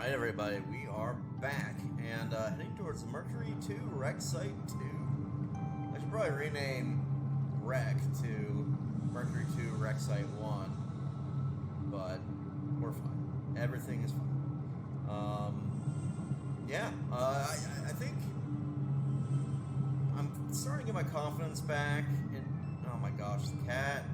Alright everybody, we are back and heading towards the Mercury 2 Wreck Site 2. I should probably rename Wreck to Mercury 2 Wreck Site 1, but we're fine. Everything is fine. I think I'm starting to get my confidence back. Oh my gosh, the cat.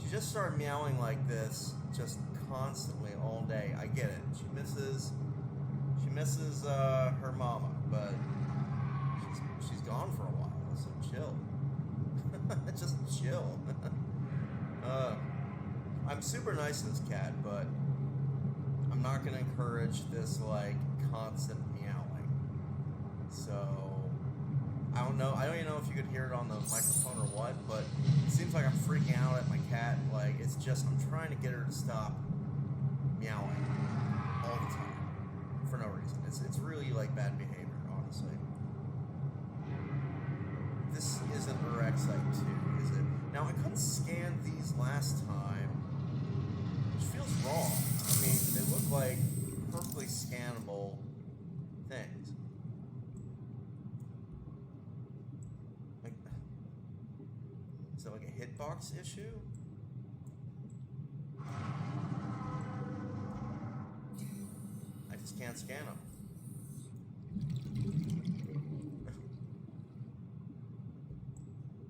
She just started meowing like this, just constantly all day. I get it. She misses her mama, but she's gone for a while. So chill. Just chill. I'm super nice to this cat, but I'm not gonna encourage this like constant meowing. So I don't know. I don't even know if you could hear it on the microphone or what, but it seems like I'm freaking out at my cat. Like, it's just, I'm trying to get her to stop meowing all the time for no reason. It's really like bad behavior, honestly. This isn't a Wreck Site 2, is it? Now, I couldn't scan these last time, which feels wrong. I mean, they look like perfectly scannable things. Is that like a hitbox issue? I just can't scan them.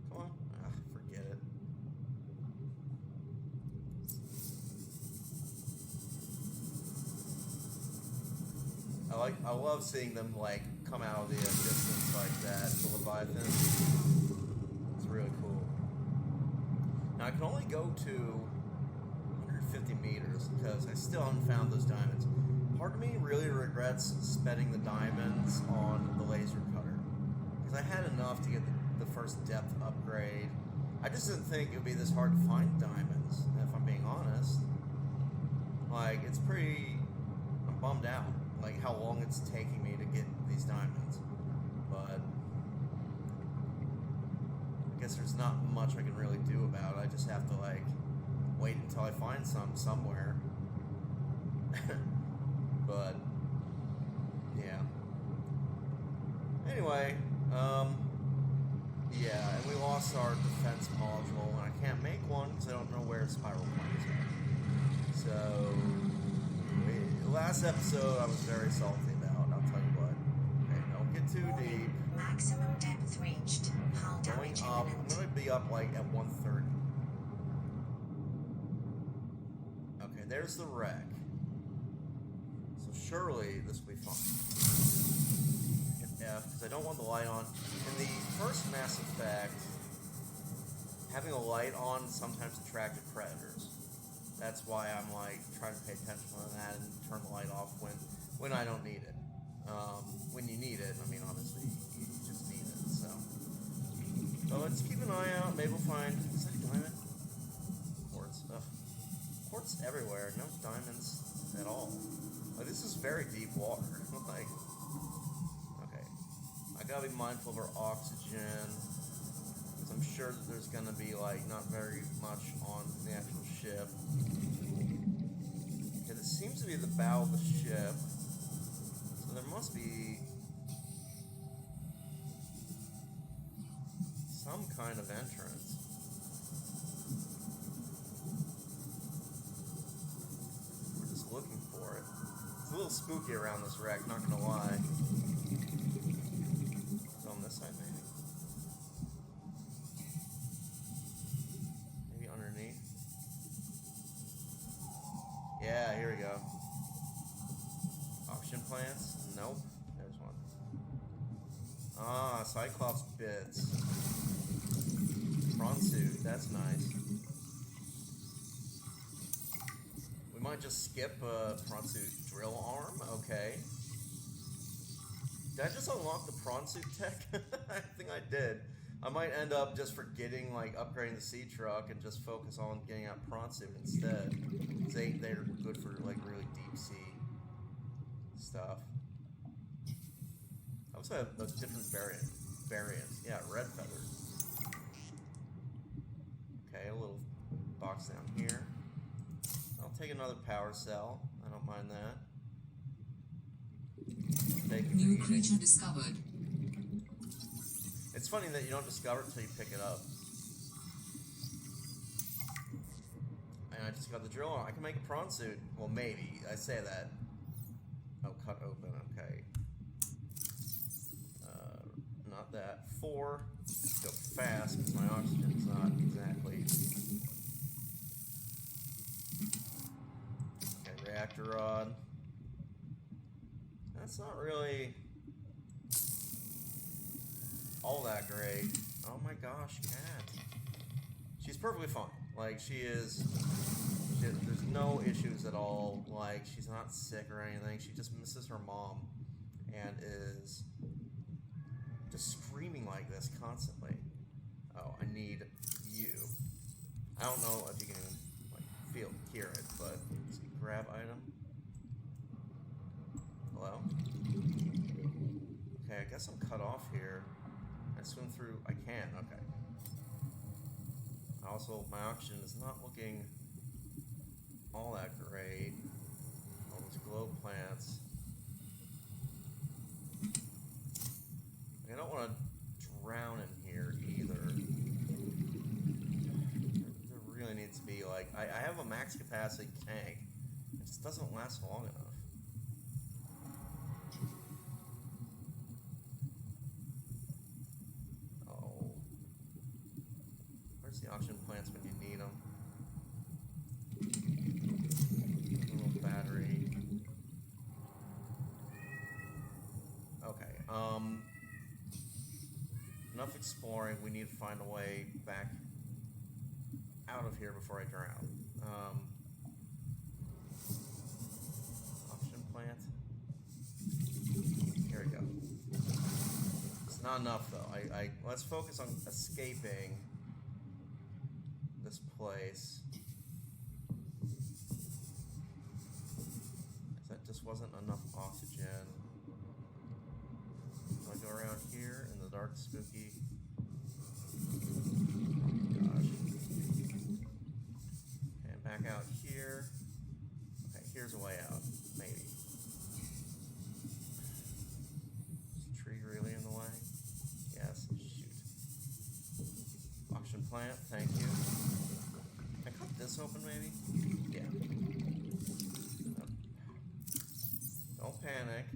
Come on. Forget it. I love seeing them like come out of the distance like that, the Leviathan. It's really cool. Now I can only go to 150 meters because I still haven't found those diamonds. Part of me really regrets spending the diamonds on the laser cutter because I had enough to get the first depth upgrade. I just didn't think it would be this hard to find diamonds, if I'm being honest. Like, it's pretty... I'm bummed out, like how long it's taking me to get these diamonds. But I guess there's not much I can really do about it. I just have to like wait until I find some somewhere. But yeah. Anyway, yeah, and we lost our defense module, and I can't make one because I don't know where spiral planes are. So last episode I was very salty about. I'll tell you what. Okay, don't get too deep. Maximum depth reached. Hull damage Going up, I'm imminent. going to be up like at 130. Okay, there's the wreck. So surely this will be fun. Hit F, because I don't want the light on. In the first Mass Effect, having a light on sometimes attracted predators. That's why I'm like trying to pay attention to that and turn the light off when I don't need it. When you need it, I mean, obviously you just need it. So let's keep an eye out. Maybe we'll find. Is that a diamond? Quartz. Ugh. Quartz everywhere. No diamonds at all. Like, this is very deep water. Like, okay, I gotta be mindful of our oxygen. I'm sure that there's gonna be like not very much on the actual ship. Okay, this seems to be the bow of the ship, so there must be some kind of entrance. We're just looking for it. It's a little spooky around this wreck, not gonna lie. It's on this side, maybe. Underneath. Yeah, here we go. Oxygen plants? Nope. There's one. Ah, Cyclops bits. Prawn suit, that's nice. We might just skip prawn suit drill arm, okay. Did I just unlock the prawn suit tech? I think I did. I might end up just forgetting, like, upgrading the sea truck and just focus on getting out prawn suit instead. Because they're good for, like, really deep sea stuff. I also have those different variants. Yeah, red feathers. Okay, a little box down here. I'll take another power cell. I don't mind that. Take it New for creature eating. discovered. It's funny that you don't discover it until you pick it up. And I just got the drill on. I can make a prawn suit. Well, maybe. I say that. Oh, cut open. Okay. Not that. 4. Let's go fast because my oxygen's not exactly. Okay, reactor rod. That's not really all that great. Oh my gosh, cat. She's perfectly fine. Like, she is. There's no issues at all. Like, she's not sick or anything. She just misses her mom and is just screaming like this constantly. Oh, I need you. I don't know if you can like hear it, but let's see, grab item. Hello? Okay, I guess I'm cut off here. I swim through. I can. Okay. Also, my oxygen is not looking all that great. All those glow plants. I don't want to drown in here either. There really needs to be like I have a max capacity tank. It just doesn't last long enough. Oh, where's the oxygen plants when you need them? Little battery. Okay. Enough exploring. We need to find a way back out of here before I drown. Oxygen plant. Here we go. It's not enough though. Let's focus on escaping this place. That just wasn't enough oxygen. So I go around here in the dark, spooky. Oh gosh. And back out here. Okay, here's a way out. Maybe. Is the tree really in the way? Yes. Shoot. Oxygen plant, thank you. Can I cut this open maybe? Yeah. Don't panic.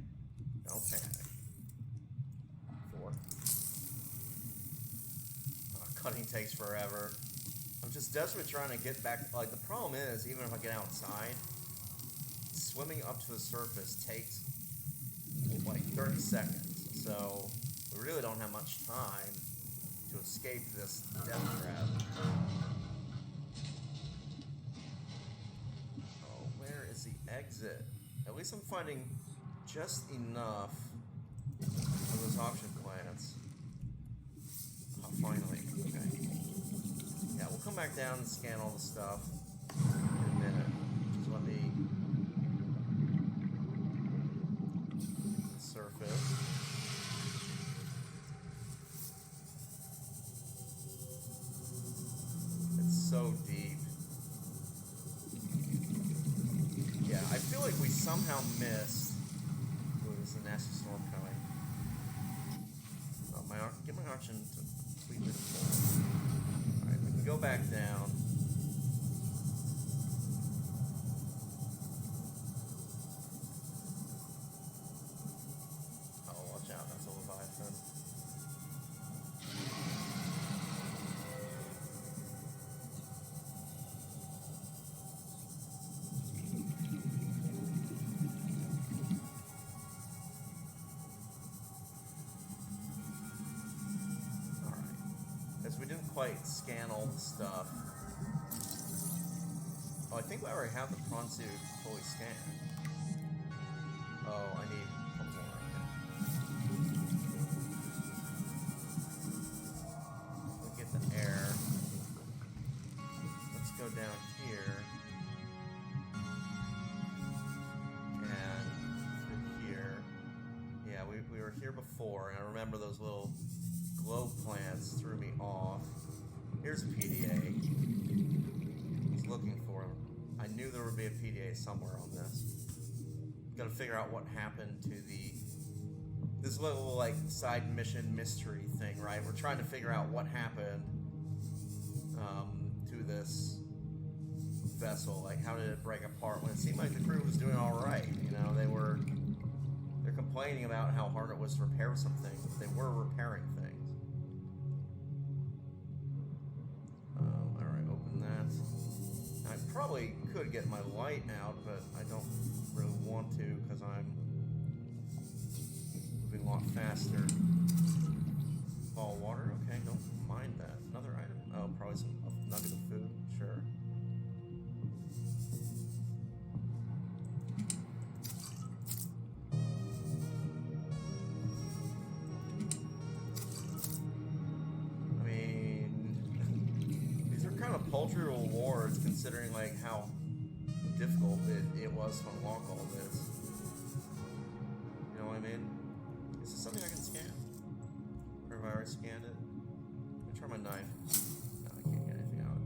Don't panic. 4. Cutting takes forever. I'm just desperately trying to get back. Like, the problem is, even if I get outside, swimming up to the surface takes like 30 seconds. So we really don't have much time to escape this death trap. Oh, where is the exit? At least I'm finding just enough of those oxygen plants. Oh, finally. Okay. Yeah, we'll come back down and scan all the stuff in a minute. Just let me surface. It's so deep. Yeah, I feel like we somehow missed. Oh, there's a nasty storm coming. Oh, get my oxygen to completely full. Alright, we can go back down. Oh, watch out, that's a Leviathan. We didn't quite scan all the stuff. Oh, I think we already have the prawn suit fully scanned. Oh, I need a couple more. Okay. We'll get the air. Let's go down here. And through here. Yeah, we were here before, and I remember those little glow plants threw me off. Here's a PDA. I was looking for them. I knew there would be a PDA somewhere on this. Got to figure out what happened to this little like side mission mystery thing, right? We're trying to figure out what happened to this vessel. Like, how did it break apart when it seemed like the crew was doing all right? You know, they're complaining about how hard it was to repair some things, but they were repairing things. Alright, open that. I probably could get my light out, but I don't really want to because I'm moving a lot faster. Ball water, okay, don't mind that. Another item? Oh, probably some nugget of food, sure. Paltry rewards considering like how difficult it was to unlock all this. You know what I mean? Is this something I can scan? Or have I already scanned it? Let me try my knife. No, I can't get anything out.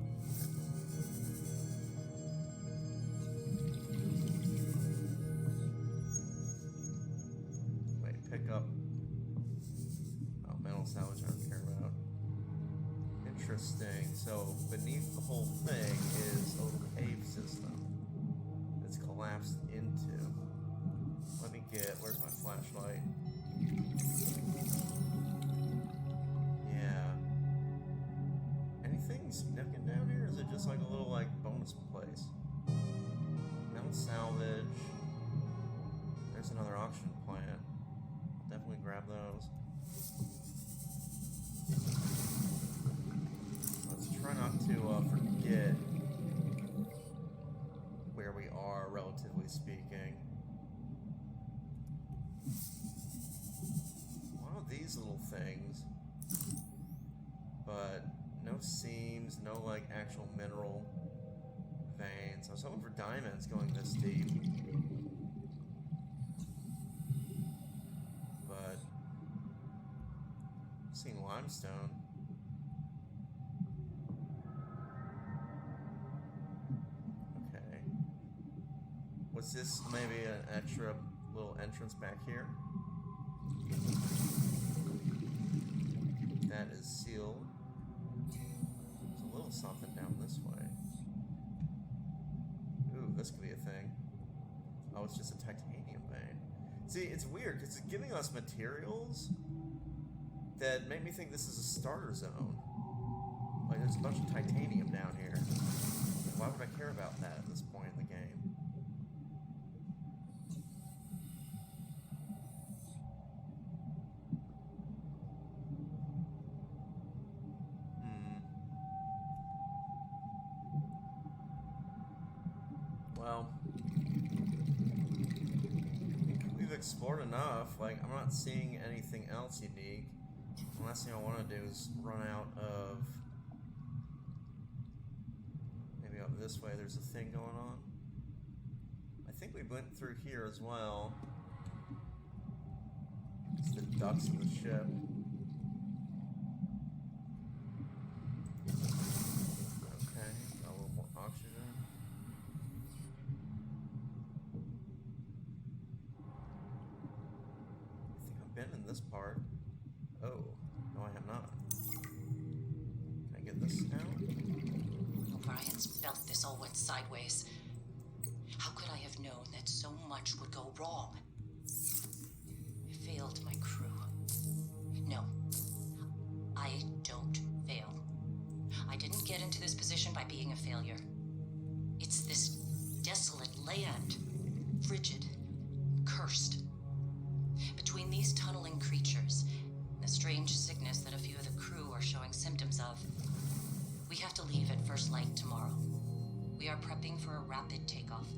Wait, pick up. Oh, metal salvage I don't care about. Interesting. So beneath the whole thing is a little cave system that's collapsed into. Let me where's my flashlight? Yeah. Anything significant down here? Or is it just like a little like bonus place? Metal salvage. There's another auction plant. I'll definitely grab those. Try not to forget where we are, relatively speaking. A lot of these little things, but no seams, no like actual mineral veins. I was hoping for diamonds going this deep, but I'm seeing limestone. Was this maybe an extra little entrance back here? That is sealed. There's a little something down this way. Ooh, this could be a thing. Oh, it's just a titanium vein. See, it's weird because it's giving us materials that make me think this is a starter zone. Like, there's a bunch of titanium down here. Why would I care about that at this point in the game? Well, we've explored enough. Like, I'm not seeing anything else unique. The last thing I want to do is run out of... Maybe up this way there's a thing going on. I think we went through here as well. It's the ducts of the ship. Okay, got a little more oxygen. Been in this part. Oh, no I have not. Can I get this out? O'Brien's felt this all went sideways. How could I have known that so much would go wrong? I failed my crew. No, I don't fail. I didn't get into this position by being a failure. It's this desolate land, frigid, cursed. Between these tunneling creatures and the strange sickness that a few of the crew are showing symptoms of, we have to leave at first light tomorrow. We are prepping for a rapid takeoff.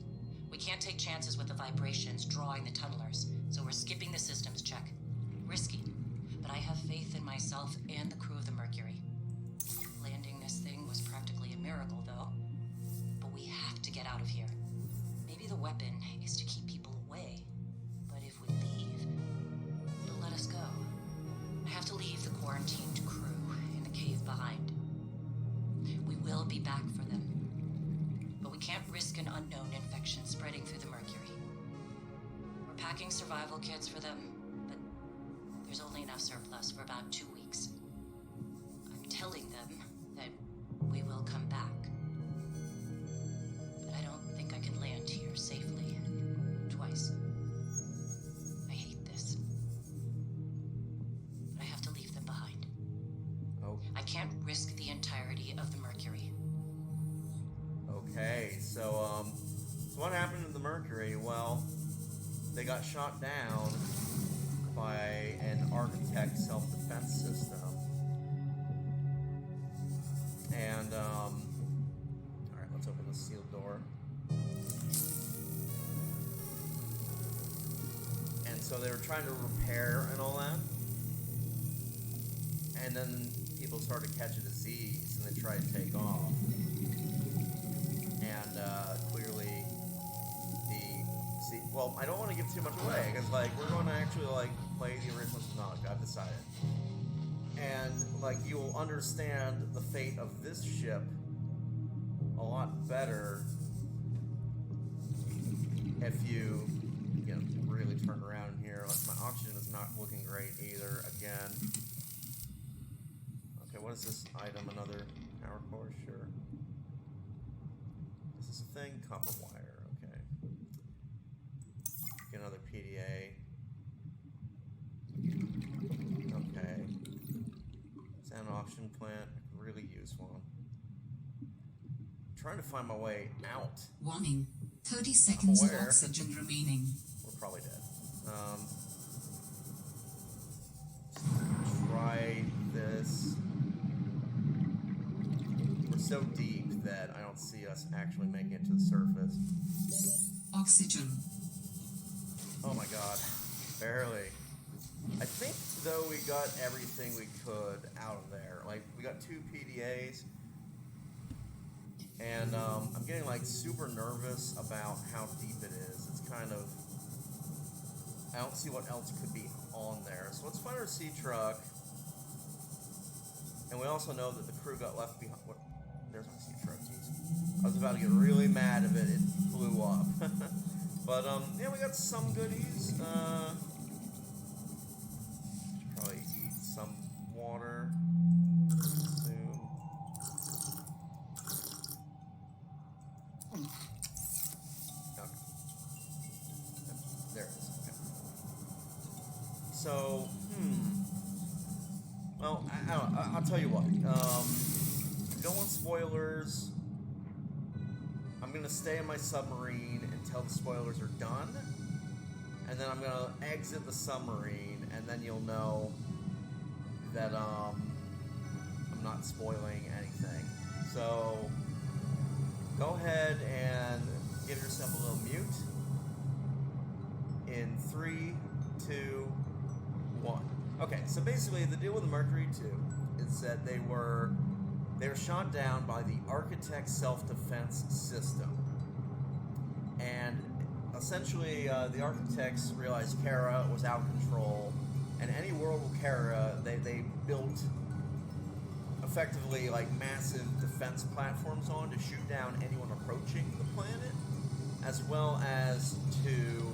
We can't take chances with the vibrations drawing the tunnelers, so we're skipping the systems check. Risky, but I have faith in myself and the crew of the Mercury. Landing this thing was practically a miracle, though. But we have to get out of here. Maybe the weapon is to keep people away, but if we leave, it'll let us go. I have to leave the quarantined crew in the cave behind. We will be back for them, but we can't risk an unknown infection spreading through the Mercury. packing survival kits for them, but there's only enough surplus for about 2 weeks. I'm telling them that we will come back. But I don't think I can land here safely. Twice. I hate this. But I have to leave them behind. Oh. I can't risk the entirety of the Mercury. Okay, so what happened to the Mercury? Well, they got shot down by an architect self-defense system. And, alright, let's open the sealed door. And so they were trying to repair and all that. And then people started to catch a disease and they tried to take off. And, clearly, well, I don't want to give too much away, because, like, we're going to actually, like, play the original Subnautica, I've decided. And, like, you'll understand the fate of this ship a lot better if you know, really turn around in here. Like, my oxygen is not looking great either, again. Okay, what is this item? Another power core? Sure. Is this a thing? Copper wire, okay. Get another PDA. Okay. Is that an oxygen plant? I could really use one. I'm trying to find my way out. Warning. 30 seconds of Where? oxygen remaining. We're probably dead. Try this. We're so deep that I don't see us actually making it to the surface. Oxygen. Oh my god. Barely. I think, though, we got everything we could out of there. Like, we got 2 PDAs. And, I'm getting, like, super nervous about how deep it is. It's kind of... I don't see what else could be on there. So let's find our sea truck. And we also know that the crew got left behind. What? There's my sea truck, jeez. I was about to get really mad if it blew up. But, yeah, we got some goodies. Should probably eat some water soon. Okay. There it is. Okay. So, well, I don't know. I'll tell you what. If you don't want spoilers, I'm going to stay in my submarine until the spoilers are done. And then I'm going to exit the submarine, and then you'll know that I'm not spoiling anything. So, go ahead and give yourself a little mute. In 3, 2, 1. Okay, so basically the deal with the Mercury 2 is that they were shot down by the Architect self-defense system. And essentially, the Architects realized Kara was out of control, and any world with Kara, they built effectively like massive defense platforms on to shoot down anyone approaching the planet, as well as to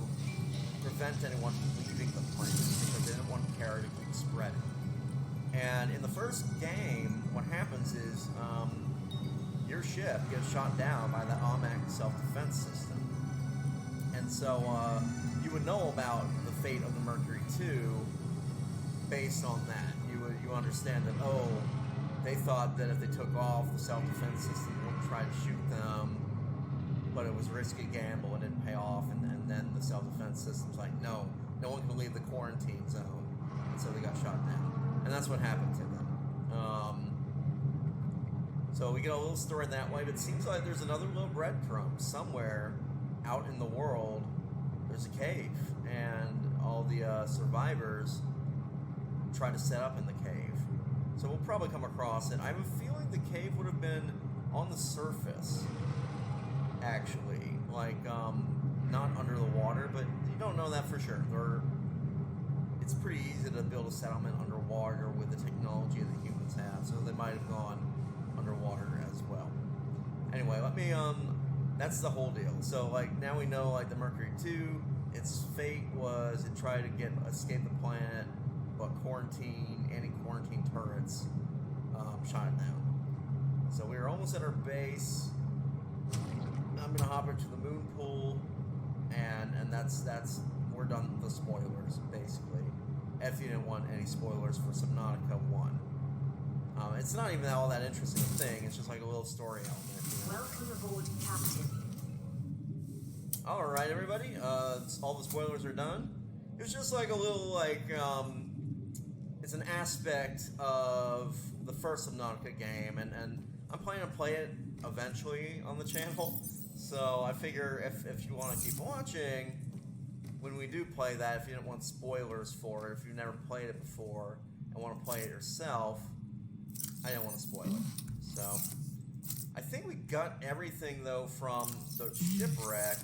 prevent anyone from leaving the planet, because they didn't want Kara to keep spreading. And in the first game, what happens is your ship gets shot down by the AMAC self-defense system. And so you would know about the fate of the Mercury 2 based on that. You understand that, oh, they thought that if they took off, the self-defense system wouldn't try to shoot them, but it was a risky gamble, it didn't pay off, and then the self-defense system's like, no one can leave the quarantine zone, and so they got shot down. And that's what happened to them. So we get a little story that way, but it seems like there's another little breadcrumb somewhere out in the world. There's a cave, and all the survivors try to set up in the cave. So we'll probably come across it. I have a feeling the cave would have been on the surface, actually. Like, not under the water, but you don't know that for sure. It's pretty easy to build a settlement underwater with the technology that humans have, so they might have gone underwater as well. Anyway, let me that's the whole deal. So like now we know like the Mercury 2, its fate was it tried to escape the planet, but anti-quarantine turrets shot it down. So we were almost at our base. I'm gonna hop into the moon pool, and that's we're done with the spoilers basically. If you didn't want any spoilers for Subnautica 1. It's not even all that interesting a thing. It's just like a little story element. You know? Welcome aboard, Captain. All right, everybody. All the spoilers are done. It was just like a little like it's an aspect of the first Subnautica game, and I'm planning to play it eventually on the channel. So I figure if you want to keep watching, when we do play that, if you don't want spoilers for it, if you've never played it before and want to play it yourself, I don't want to spoil it. So I think we got everything though from the shipwreck.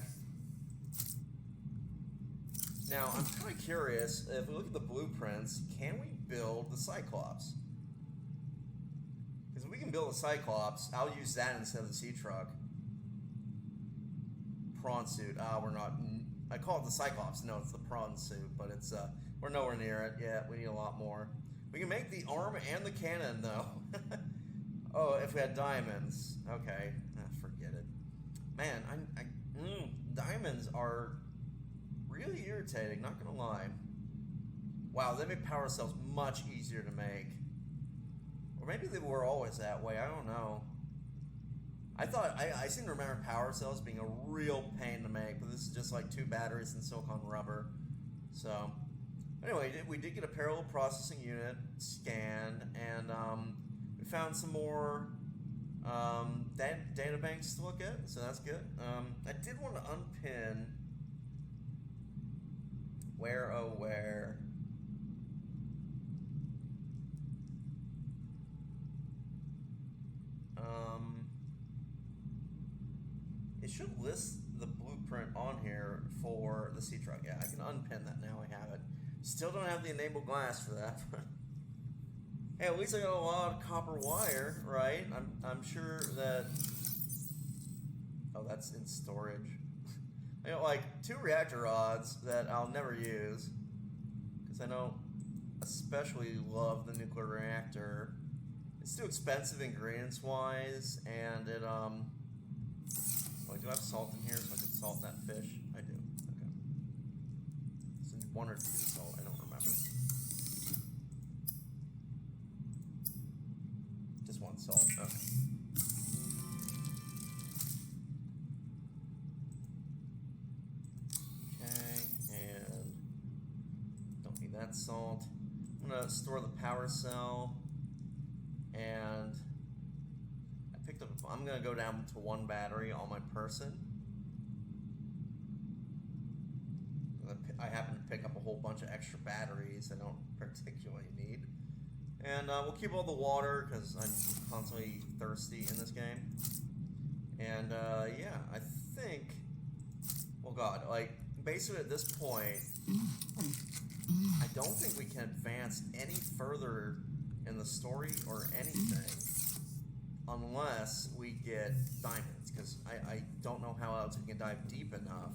Now I'm kind of curious, if we look at the blueprints, can we build the Cyclops? Because if we can build a Cyclops, I'll use that instead of the sea truck. Prawn suit. We're not. I call it the Cyclops. No, it's the prawn suit, but it's we're nowhere near it yet. We need a lot more. We can make the arm and the cannon though. Oh, if we had diamonds. Okay, forget it. Man, diamonds are really irritating. Not gonna lie. Wow, they make power cells much easier to make. Or maybe they were always that way. I don't know. I seem to remember power cells being a real pain to make, but this is just like 2 batteries and silicone rubber. So, anyway, we did get a parallel processing unit scanned, and we found some more data banks to look at, so that's good. I did want to unpin where. It should list the blueprint on here for the sea truck. Yeah, I can unpin that now. I have it. Still don't have the enabled glass for that. Hey, at least I got a lot of copper wire, right? I'm sure that. Oh, that's in storage. I got like 2 reactor rods that I'll never use because I don't especially love the nuclear reactor. It's too expensive ingredients wise, and it Wait, do I have salt in here so I can salt that fish? I do. Okay. It's in 1 or 2 salt. I don't remember. Just 1 salt. Okay. Okay, and don't need that salt. I'm gonna store the power cell, and I'm gonna go down to 1 battery on my person. I happen to pick up a whole bunch of extra batteries I don't particularly need. And we'll keep all the water because I'm constantly thirsty in this game. And yeah, I think, well God, like basically at this point, I don't think we can advance any further in the story or anything unless we get diamonds, because I don't know how else we can dive deep enough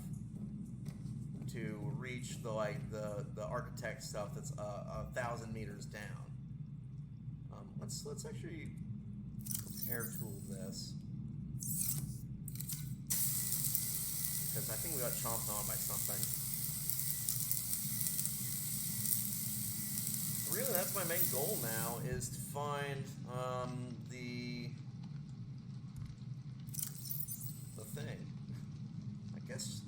to reach the architect stuff that's 1,000 meters down. Let's actually repair tool this, because I think we got chomped on by something. Really, that's my main goal now, is to find the thing. I guess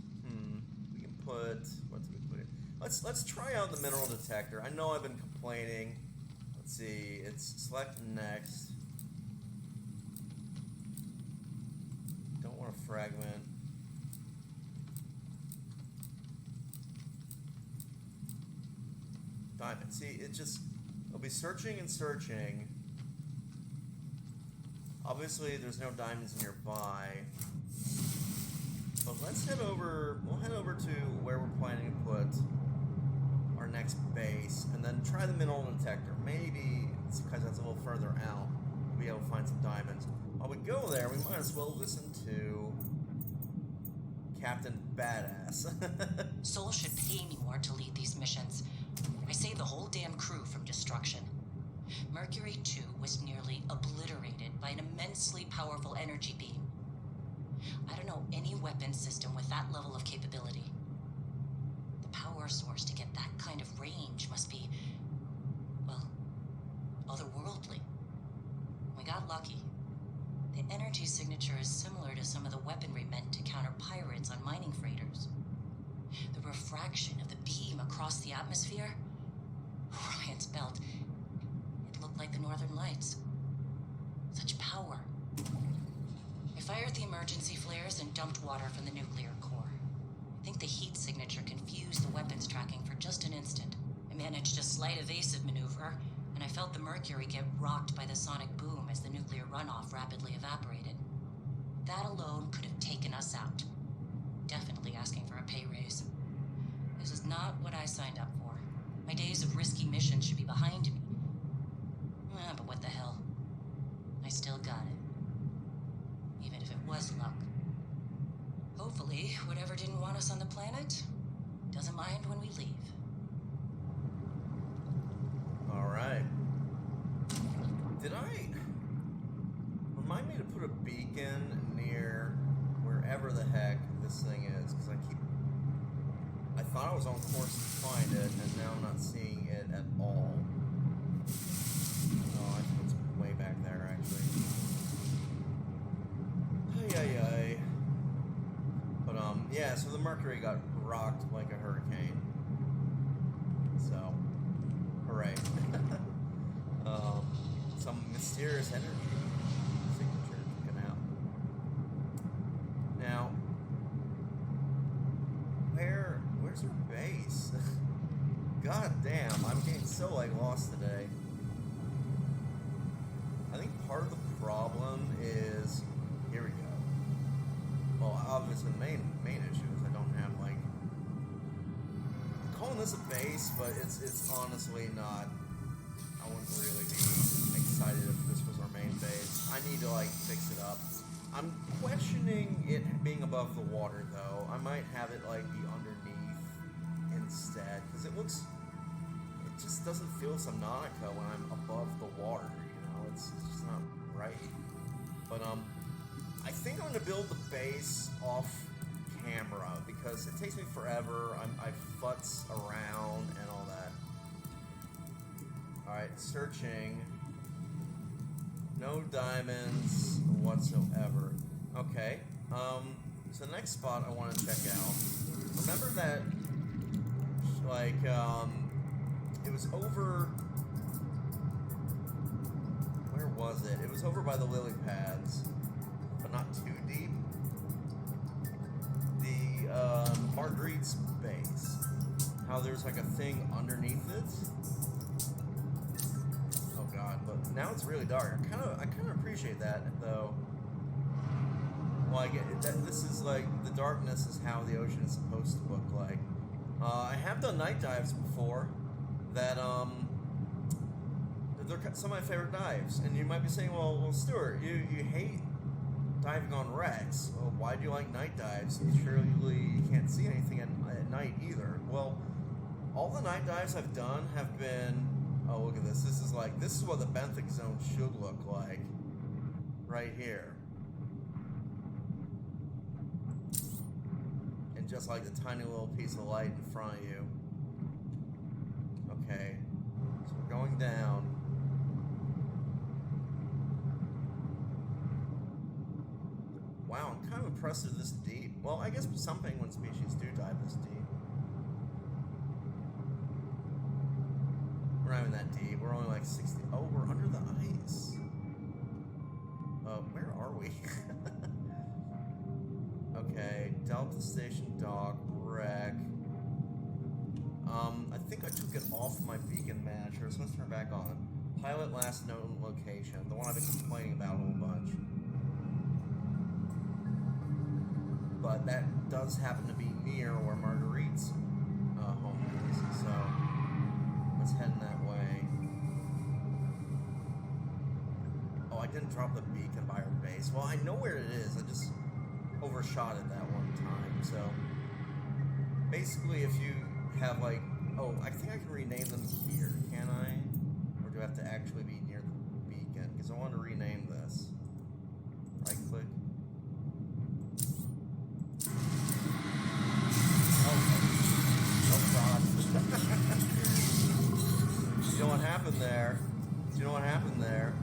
we can put, what do we put in? Let's try out the mineral detector. I know I've been complaining. Let's see, it's select next. Don't want to fragment. Diamond. See, it'll be searching and searching. Obviously, there's no diamonds nearby. But let's head over, we'll head over to where we're planning to put our next base, and then try the mineral detector. Maybe, it's because that's a little further out, we'll be able to find some diamonds. While we go there, we might as well listen to Captain Badass. Sol should pay me more to lead these missions. I saved the whole damn crew from destruction. Mercury 2 was nearly obliterated by an immensely powerful energy beam. I don't know any weapon system with that level of capability. The power source to get that kind of range must be, well, otherworldly. We got lucky. The energy signature is similar to some of the weaponry meant to counter pirates on mining freighters. The refraction of the beam across the atmosphere? Ryan's belt. It looked like the Northern Lights. Such power. I fired the emergency flares and dumped water from the nuclear core. I think the heat signature confused the weapons tracking for just an instant. I managed a slight evasive maneuver, and I felt the Mercury get rocked by the sonic boom as the nuclear runoff rapidly evaporated. That alone could have taken us out. Definitely asking for a pay raise. This is not what I signed up for. My days of risky missions should be behind me. But what the hell? I still got it. Even if it was luck. Hopefully, whatever didn't want us on the planet doesn't mind when we leave. Alright. Did I... Remind me to put a beacon near wherever the heck this thing is, because I thought I was on course to find it, and now I'm not seeing it at all. Oh, I think it's way back there, actually. Ay. But, yeah, so the Mercury got rocked like a hurricane. So, hooray. Some mysterious energy signature taken out. Now, where's her base? God damn, I'm getting so, lost today. I think part of the problem is, here we go. Well, obviously the main issue is I don't have, I'm calling this a base, but it's honestly not. I wouldn't really be excited if this was our main base. I need to, fix it up. I'm questioning it being above the water, though. I might have it, be underneath instead, because it just doesn't feel Subnautica when I'm above the water, It's just not right. But, I think I'm going to build the base off camera, because it takes me forever. I futz around and all that. Alright, searching. No diamonds whatsoever. Okay. So the next spot I want to check out. Remember that, it was over... Where was it? It was over by the lily pads, but not too deep. The, Marguerite's base. How there's, a thing underneath it. Oh god, but now it's really dark. I kind of appreciate that, though. Well, I get it. This is, the darkness is how the ocean is supposed to look like. I have done night dives before that, they're some of my favorite dives. And you might be saying, well, Stuart, you hate diving on wrecks. Well, why do you like night dives? Surely you can't see anything at night either. Well, all the night dives I've done have been... Oh, look at this. This is what the benthic zone should look like. Right here. And just like the tiny little piece of light in front of you. Okay. So we're going down. Wow, I'm kind of impressed they're this deep. Well, I guess some penguin species do dive this deep. We're not even that deep. We're only 60. Oh, we're under the ice. Where are we? Okay, Delta Station Dock, wreck. I think I took it off my beacon manager, so let's turn it back on. Pilot last known location, the one I've been complaining about a whole bunch. But that does happen to be near where Marguerite's home is, so let's head in that way. Oh, I didn't drop the beacon by her base. Well, I know where it is, I just overshot it that one time. So basically, if you have like, oh, I think I can rename them here, can I? Or do I have to actually be near the beacon? Because I want to rename this. Right click. Oh God. You know what happened there? You know what happened there?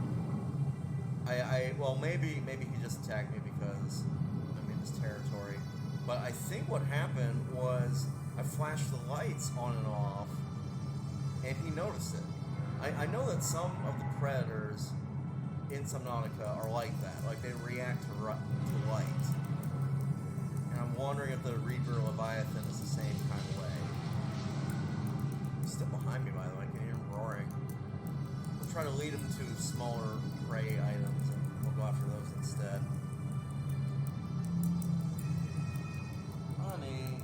Well, maybe he just attacked me because I'm in his territory. But I think what happened was I flashed the lights on and off, and he noticed it. I know that some of the predators in Subnautica are like that. Like, they react to light. And I'm wondering if the Reaper Leviathan is the same kind of way. He's still behind me, by the way. I can hear him roaring. We'll try to lead him to smaller prey items, and we'll go after those instead. Honey,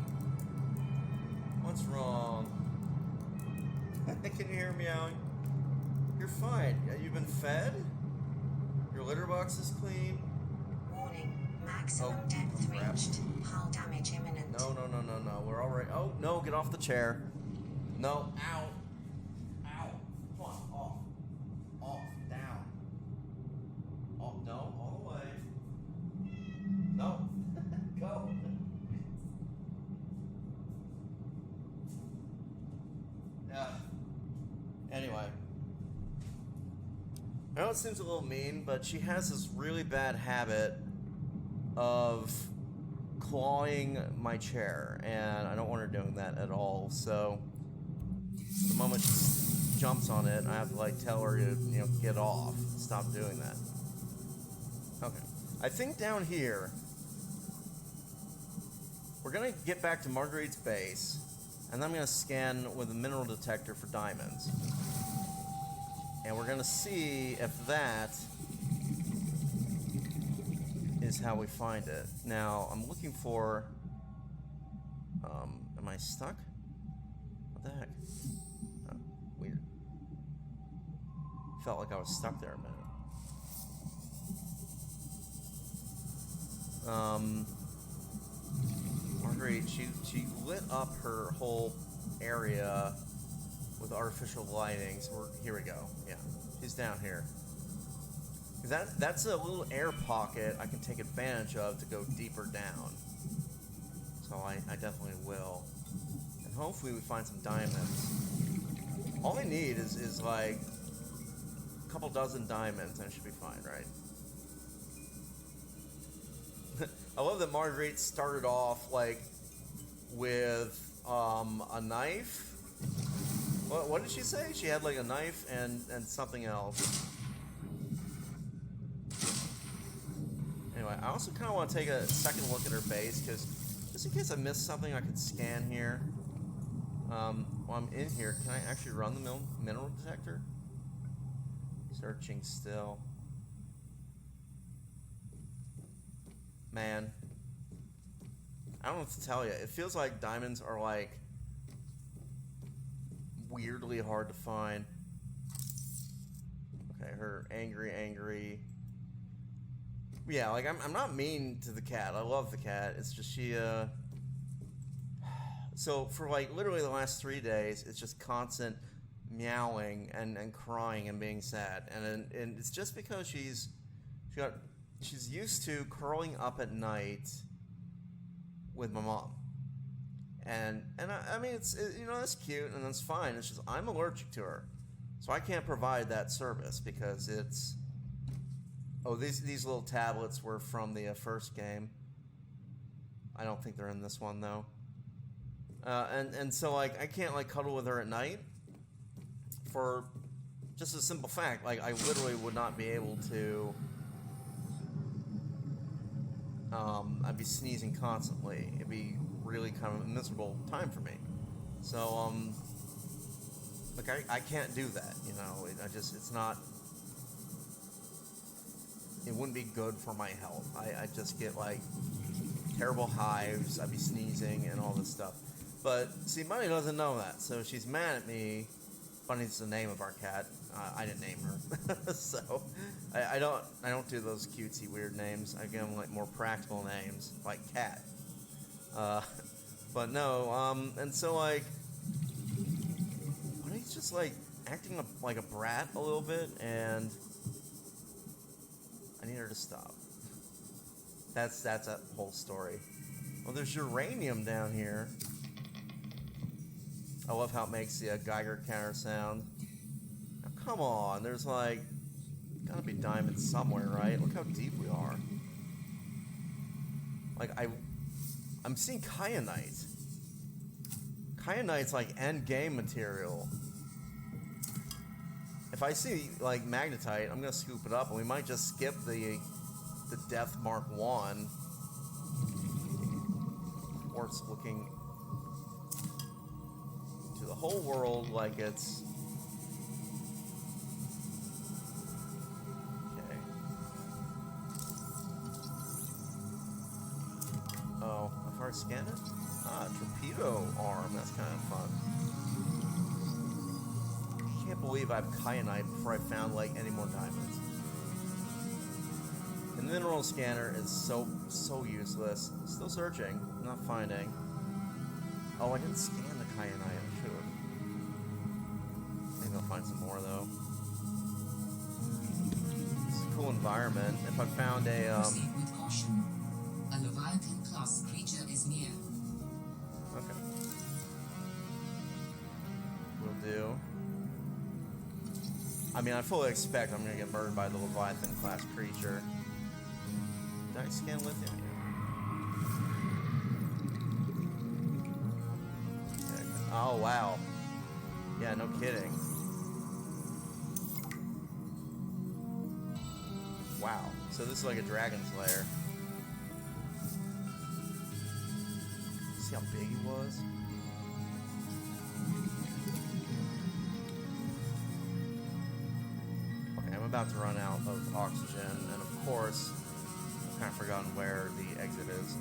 what's wrong? Can you hear me meowing? You're fine. You've been fed? Your litter box is clean? Warning. Maximum depth crap. reached. Hull damage imminent. No. We're all right. Oh, no, get off the chair. No. Ow. Ow. Come on. Off. Off. Down. Oh, no. All the way. No. Go. Yeah. Anyway. I know it seems a little mean, but she has this really bad habit of clawing my chair, and I don't want her doing that at all. So the moment she jumps on it, I have to like tell her to, get off, stop doing that. Okay, I think down here we're gonna get back to Marguerite's base, and then I'm gonna scan with a mineral detector for diamonds, and we're gonna see if that is how we find it. Now, I'm looking for... am I stuck? What the heck? Oh, weird. Felt like I was stuck there a minute. Marguerite, she lit up her whole area with artificial lighting, so here we go. Yeah, she's down here. That's a little air pocket I can take advantage of to go deeper down. So I definitely will. And hopefully we find some diamonds. All I need is like a couple dozen diamonds and it should be fine, right? I love that Marguerite started off like with a knife. What did she say? She had like a knife and something else. Anyway, I also kind of want to take a second look at her base, because just in case I missed something I could scan here. While I'm in here, can I actually run the mineral detector? Searching still. Man. I don't know what to tell you. It feels like diamonds are like weirdly hard to find. Okay, her angry. Yeah, like I'm not mean to the cat. I love the cat. It's just she so for like literally the last 3 days, it's just constant meowing and crying and being sad. And it's just because she's used to curling up at night with my mom. And I mean it's that's cute and that's fine. It's just I'm allergic to her. So I can't provide that service because it's... Oh, these little tablets were from the first game. I don't think they're in this one though. And so like I can't like cuddle with her at night for just a simple fact. Like I literally would not be able to. I'd be sneezing constantly. It'd be really kind of a miserable time for me. So like I can't do that. It's not. It wouldn't be good for my health. I just get like terrible hives. I'd be sneezing and all this stuff. But see, Bunny doesn't know that, so she's mad at me. Bunny's the name of our cat. I didn't name her, so I don't do those cutesy weird names. I give them like more practical names, like cat. But no, and so like, but he's just like acting like a brat a little bit, and I need her to stop. That's a whole story. Well, there's uranium down here. I love how it makes the Geiger counter sound. Now, come on, there's like gotta be diamonds somewhere, right? Look how deep we are. Like I'm seeing kyanite. Kyanite's like end game material. If I see like magnetite, I'm gonna scoop it up, and we might just skip the Death Mark 1. Quartz looking to the whole world like it's okay. Oh, I've already scanned it? Ah, torpedo arm. That's kind of fun. I can't believe I have kyanite before I found like any more diamonds. The mineral scanner is so useless. Still searching, not finding. Oh, I didn't scan the kyanite. I should have. Maybe I'll find some more though. This is a cool environment. If I found a Proceed with caution. A Leviathan class creature is near. okay, will do. I mean, I fully expect I'm gonna get murdered by the Leviathan class creature. Did I scan lithium? Okay. Oh, wow. Yeah, no kidding. Wow. So this is like a dragon's lair. See how big he was? Okay, I'm about to run out of oxygen, and of course, I've kind of forgotten where the exit is.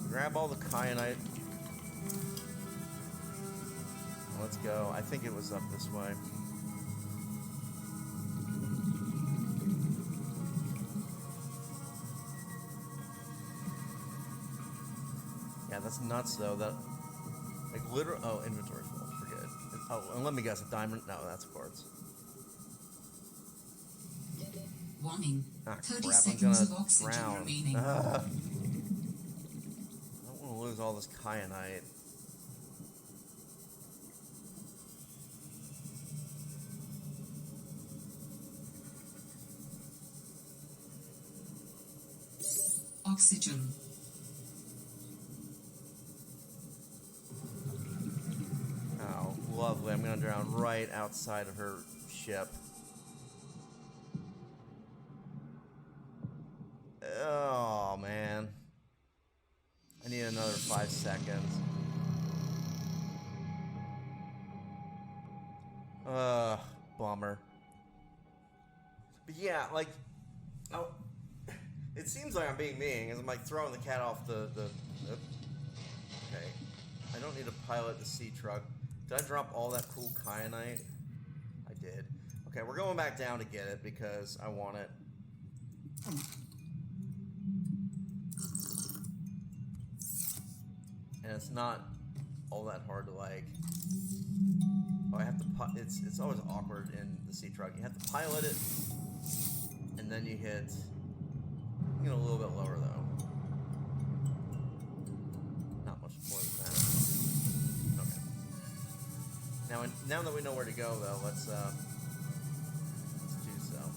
Grab all the kyanite. Let's go. I think it was up this way. Yeah, that's nuts though. That like literal. Oh, inventory full. Forget. Oh, and let me guess. A diamond? No, that's quartz. Warning. Ah, 30 crap, I'm seconds gonna of oxygen drown. remaining. I don't want to lose all this kyanite. Oxygen. Oh, lovely. I'm gonna drown right outside of her ship. Oh, man. I need another 5 seconds. Bummer. But yeah, like, oh, it seems like I'm being mean, because I'm like throwing the cat off the okay. I don't need to pilot the sea truck. Did I drop all that cool kyanite? I did. Okay, we're going back down to get it, because I want it. And it's not all that hard to like. Oh, I have to. It's always awkward in the sea truck. You have to pilot it, and then you hit. You know, a little bit lower though. Not much more than that. Okay. Now that we know where to go though, let's do so.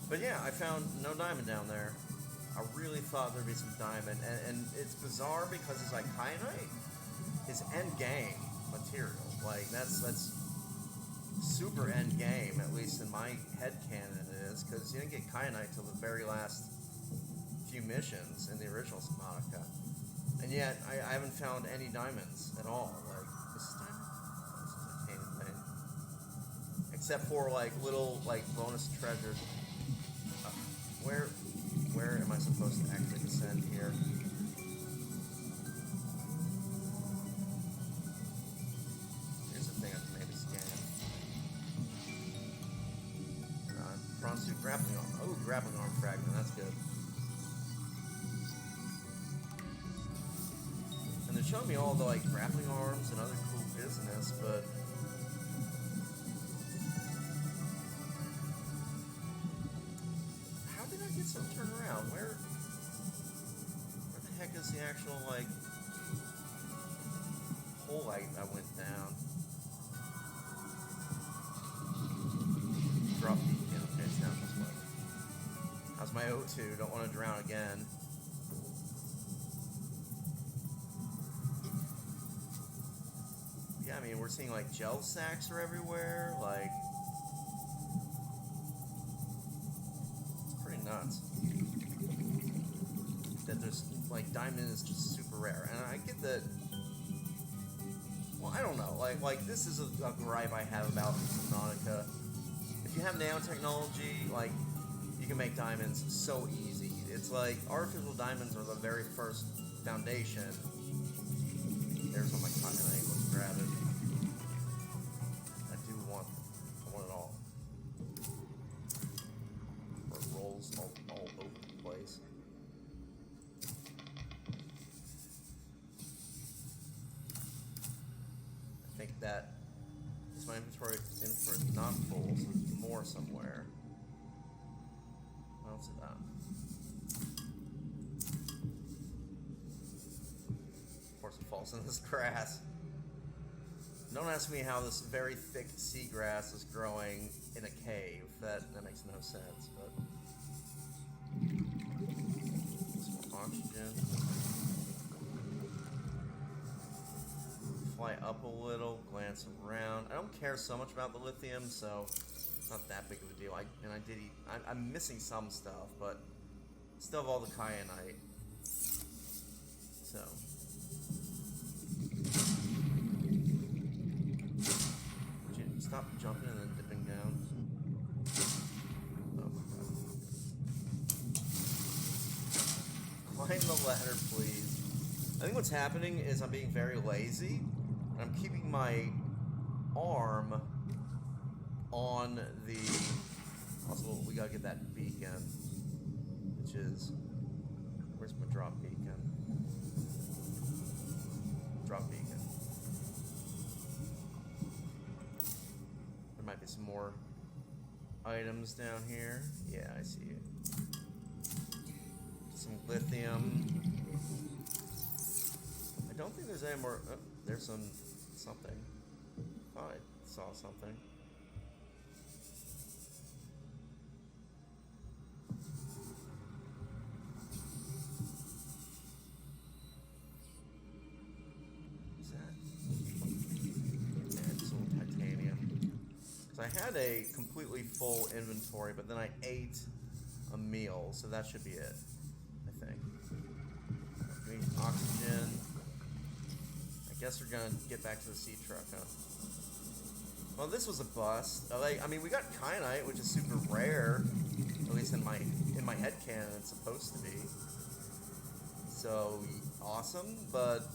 But yeah, I found no diamond down there. I really thought there'd be some diamond, and it's bizarre because it's like kyanite is end game material. Like that's super end game, at least in my head canon it is, because you didn't get kyanite till the very last few missions in the original Subnautica, and yet I haven't found any diamonds at all. Like this is diamond, this is a titanium thing, except for like little like bonus treasures. Where am I supposed to actually descend here? Here's the thing I can maybe scan. Prawn suit grappling arm. Oh, grappling arm fragment. That's good. it's showing me all the like grappling arms and other cool business, but how did I get so turned around? Where the heck is the actual like hole I went down? Drop beacon. Okay, it's down this way. How's my O2? Don't want to drown again. Yeah, I mean, we're seeing like gel sacks are everywhere. Like, it's pretty nuts. That there's like diamond is just super rare, and I get that. Well, I don't know. Like this is a gripe I have about Subnautica. If you have nanotechnology, like you can make diamonds so easy. It's like artificial diamonds are the very first foundation. There's one of my kyanite. Let's grab it. I want it all. Or it rolls all over the place. I think that my inventory is not full, so there's more somewhere. What else is that? Of course, it falls in this grass. Don't ask me how this very thick seagrass is growing in a cave. That makes no sense, but some more oxygen. Fly up a little, glance around. I don't care so much about the lithium, so it's not that big of a deal. I'm missing some stuff, but still have all the kyanite. So. Would you stop jumping and then dipping down? Oh my god. Climb the ladder, please. I think what's happening is I'm being very lazy. I'm keeping my arm on the... Also, we gotta get that beacon, which is... Where's my drop beacon? Drop beacon. There might be some more items down here. Yeah, I see it. Some lithium. I don't think there's any more... Oh, there's something. Thought I saw something. What's that? Yeah, it's all titanium. Because I had a completely full inventory, but then I ate a meal, so that should be it, I think. We need oxygen. I guess we're gonna get back to the sea truck, huh? Well, this was a bust. I mean, we got kyanite, which is super rare, at least in my head canon, it's supposed to be. So awesome, but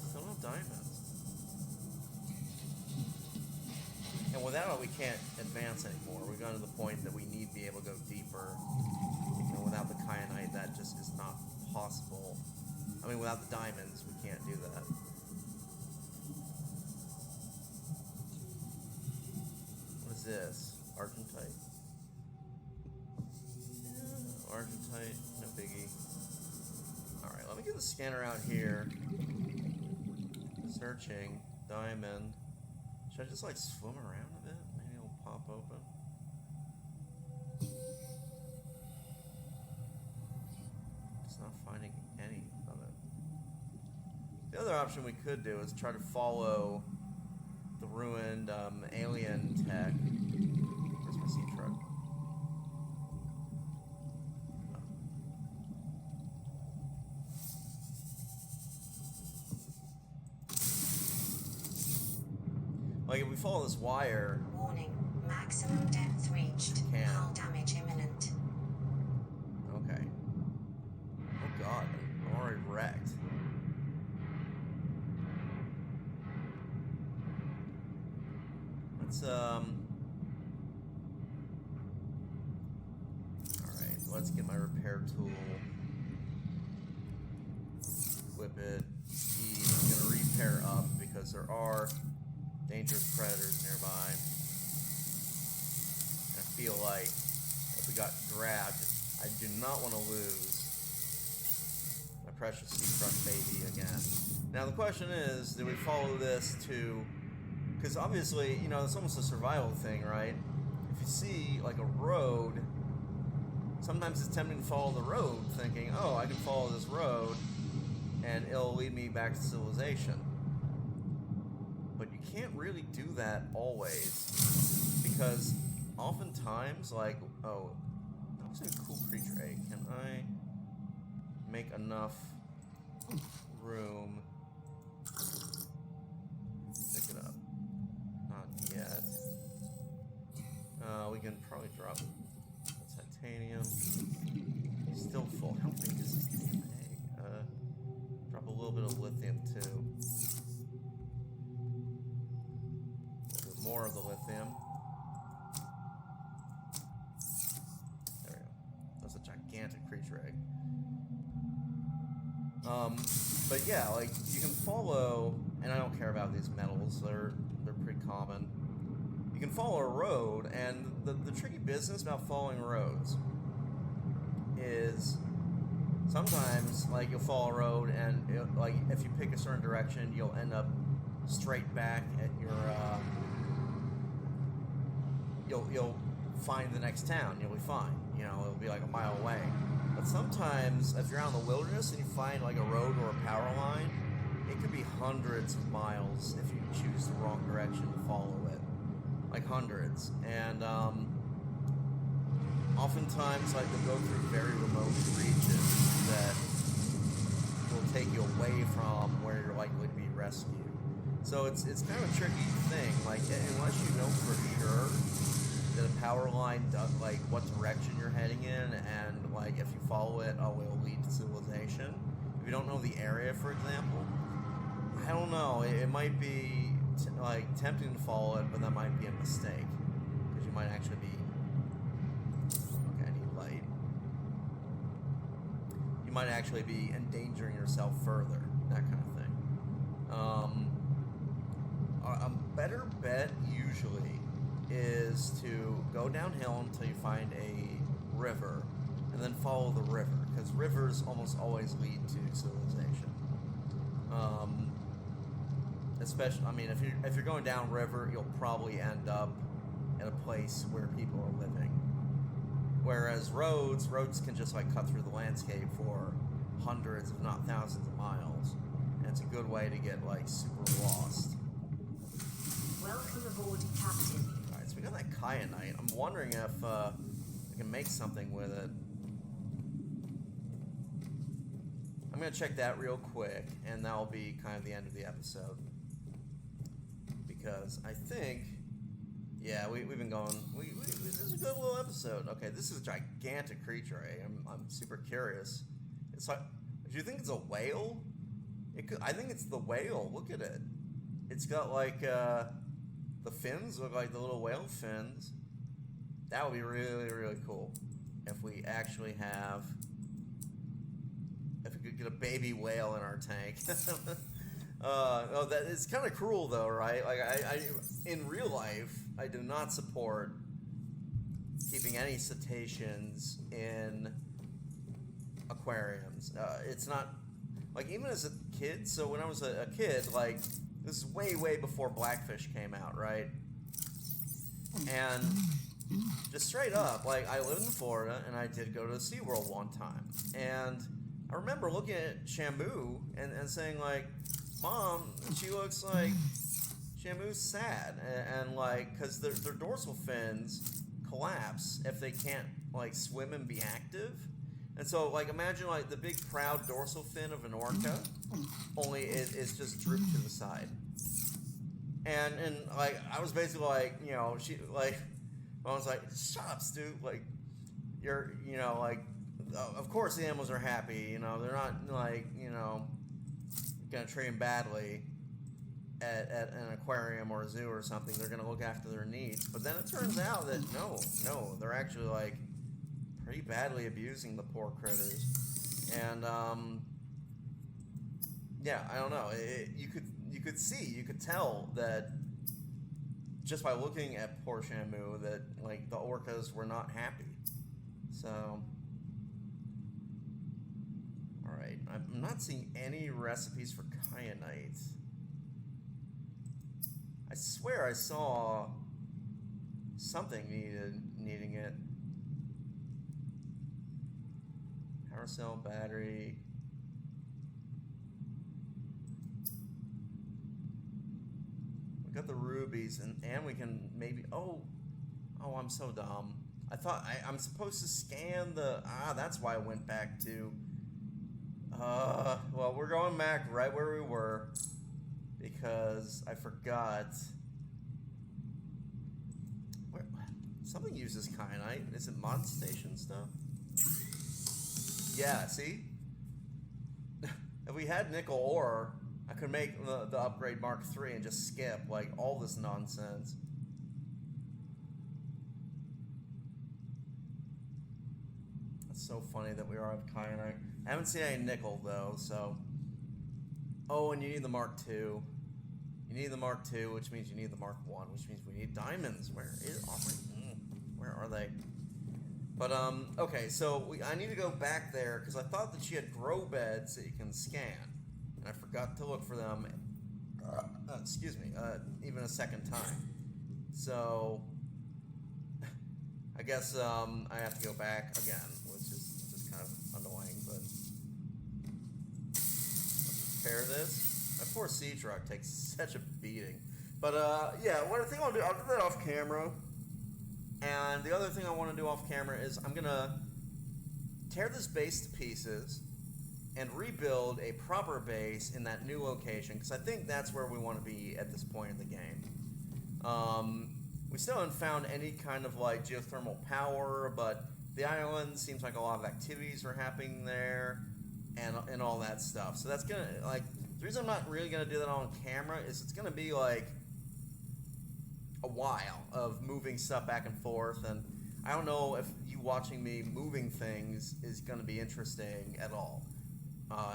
still no diamonds. And without it, we can't advance anymore. We've gotten to the point that we need to be able to go deeper. And without the kyanite, that just is not possible. I mean, without the diamonds, we can't do that. What is this? Argentite. Yeah, Argentite, no biggie. Alright, let me get the scanner out here. Searching. Diamond. Should I just like swim around a bit? Maybe it'll pop open. Just not finding any of it. The other option we could do is try to follow the ruined alien tech. Where's my sea truck? Like if we follow this wire. Warning, maximum depth reached. Can. Hull damage imminent. Okay. Oh god, I'm already wrecked. Let's alright, let's get my repair tool. equip it. E, I'm gonna repair up because there are dangerous predators nearby. And I feel like if we got grabbed, I do not want to lose my precious sea truck baby again. Now the question is, do we follow this to... Because obviously, you know, it's almost a survival thing, right? If you see, like, a road, sometimes it's tempting to follow the road, thinking, oh, I can follow this road, and it'll lead me back to civilization. But you can't really do that always, because oftentimes, like, oh, that was a cool creature egg. Can I make enough room to pick it up? Not yet. We can probably drop titanium. Still full. How big is this damn egg? Drop a little bit of lithium too. A little bit more of the lithium. There we go. That's a gigantic creature egg. But yeah, like you can follow, and I don't care about these metals. They're pretty common. You can follow a road, and the tricky business about following roads is sometimes, like, you'll follow a road, and like if you pick a certain direction, you'll end up straight back at your you'll find the next town. You'll be fine. You know, it'll be like a mile away. But sometimes, if you're out in the wilderness and you find like a road or a power line, it could be hundreds of miles if you choose the wrong direction to follow it. Like hundreds. And oftentimes, like, they'll go through very remote regions that will take you away from where you're likely to be rescued. So it's kind of a tricky thing. Like, unless you know for sure that a power line does, like, what direction you're heading in, and like if you follow it, oh, it'll lead to civilization. If you don't know the area, for example, I don't know. It might be like tempting to follow it, but that might be a mistake because you might actually be. Okay, I need light. You might actually be endangering yourself further. That kind of thing. A better bet usually is to go downhill until you find a river, and then follow the river, because rivers almost always lead to civilization. Especially, I mean, if you're going down river, you'll probably end up in a place where people are living. Whereas roads can just like cut through the landscape for hundreds, if not thousands of miles, and it's a good way to get like super lost. Welcome aboard, Captain. Alright, so we got that kyanite. I'm wondering if I can make something with it. I'm going to check that real quick, and that'll be kind of the end of the episode. Because I think, yeah, we've been going, this is a good little episode. Okay, this is a gigantic creature, eh? I'm super curious. It's like, do you think it's a whale? I think it's the whale. Look at it. It's got like, the fins look like the little whale fins. That would be really, really cool if we actually have, if we could get a baby whale in our tank. Oh, that is kind of cruel though, right? Like I in real life, I do not support keeping any cetaceans in aquariums. It's not, like, even as a kid, so when I was a kid, like, this is way before Blackfish came out, right? And just straight up, like, I lived in Florida, and I did go to SeaWorld one time. And I remember looking at Shamu and saying, like, Mom, she looks like Shamu's sad. And like, because their dorsal fins collapse if they can't, like, swim and be active. And so, like, imagine, like, the big proud dorsal fin of an orca, only it's just drooped to the side. And like, I was basically like, you know, she, like, I was like, shut up, Stu, like, you're, you know, like, of course the animals are happy, you know, they're not, like, you know, gonna treat them badly at an aquarium or a zoo or something. They're gonna look after their needs. But then it turns out that no, they're actually, like, pretty badly abusing the poor critters. And yeah, I don't know. You could tell that just by looking at poor Shamu that like the orcas were not happy. So, all right, I'm not seeing any recipes for kyanite. I swear I saw something needing it. Power cell, battery. We got the rubies, and we can maybe. Oh, I'm so dumb. I thought I'm supposed to scan the. That's why I went back to. Well, we're going back right where we were because I forgot. Something uses kyanite. Is it mod station stuff? Yeah, see? If we had nickel ore, I could make the upgrade Mark III and just skip, like, all this nonsense. It's so funny that we are have kyanite. I haven't seen any nickel, though, so... Oh, and you need the Mark II. You need the Mark II, which means you need the Mark I, which means we need diamonds. Where are they? But, okay, so I need to go back there, because I thought that she had grow beds that you can scan. And I forgot to look for them, excuse me, even a second time. So, I guess, I have to go back again, which is just kind of annoying, but... Let's repair this. My poor siege rock takes such a beating. But, yeah, what I think I'll do that off camera. And the other thing I want to do off camera is I'm going to tear this base to pieces and rebuild a proper base in that new location, because I think that's where we want to be at this point in the game. We still haven't found any kind of like geothermal power, but the island seems like a lot of activities are happening there and all that stuff. So that's going to, like, the reason I'm not really going to do that on camera is it's going to be like a while of moving stuff back and forth, and I don't know if you watching me moving things is going to be interesting at all.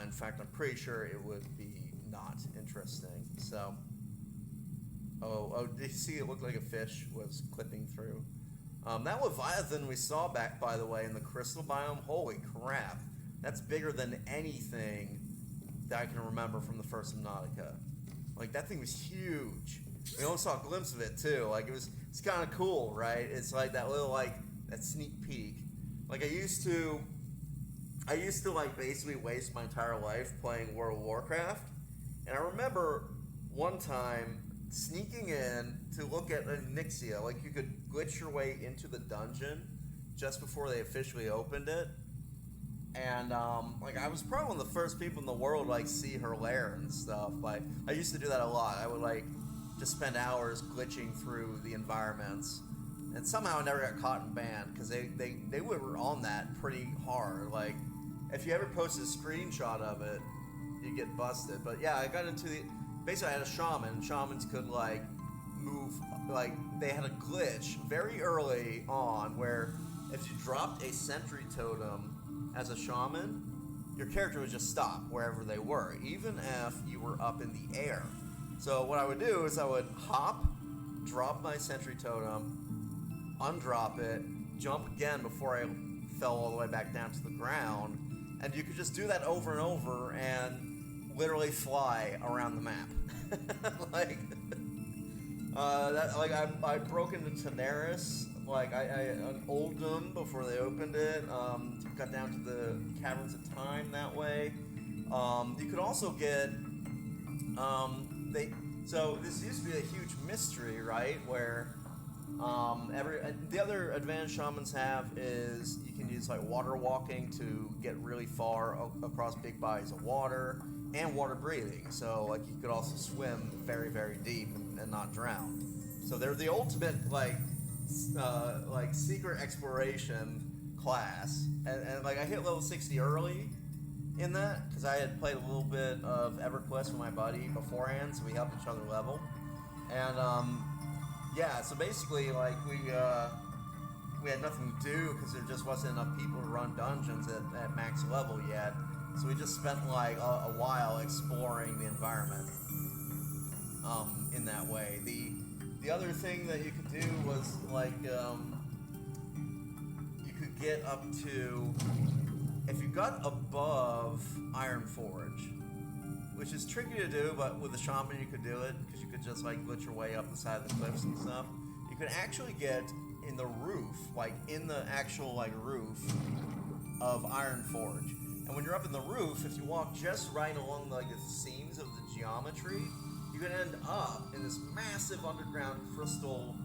In fact, I'm pretty sure it would be not interesting. So, oh, did you see it looked like a fish was clipping through? That Leviathan we saw back, by the way, in the crystal biome, holy crap, that's bigger than anything that I can remember from the first Subnautica. Like, that thing was huge. We almost saw a glimpse of it too. Like it's kind of cool, right? It's like that little that sneak peek. Like I used to like basically waste my entire life playing World of Warcraft, and I remember one time sneaking in to look at Nixia. Like you could glitch your way into the dungeon just before they officially opened it, and like I was probably one of the first people in the world to like see her lair and stuff. Like I used to do that a lot. I would like just spend hours glitching through the environments, and somehow I never got caught and banned because they were on that pretty hard. Like if you ever posted a screenshot of it, you get busted. But yeah, I got into basically I had a shaman. Shamans could like move, like they had a glitch very early on where if you dropped a sentry totem as a shaman, your character would just stop wherever they were, even if you were up in the air. So what I would do is I would hop, drop my sentry totem, undrop it, jump again before I fell all the way back down to the ground, and you could just do that over and over and literally fly around the map. I broke into Tenaris, like I Oldham before they opened it, got down to the Caverns of Time that way. You could also get, so this used to be a huge mystery, right, where the other advantage shamans have is you can use like water walking to get really far across big bodies of water, and water breathing. So like you could also swim very, very deep and not drown. So they're the ultimate like secret exploration class. And like I hit level 60 early in that because I had played a little bit of EverQuest with my buddy beforehand, so we helped each other level. And yeah, so basically like we had nothing to do because there just wasn't enough people to run dungeons at max level yet. So we just spent like a while exploring the environment in that way. The other thing that you could do was like you could get up to, if you got above Iron Forge, which is tricky to do, but with a shaman you could do it because you could just like glitch your way up the side of the cliffs and stuff. You could actually get in the roof, like in the actual like roof of Iron Forge. And when you're up in the roof, if you walk just right along like the seams of the geometry, you can end up in this massive underground crystal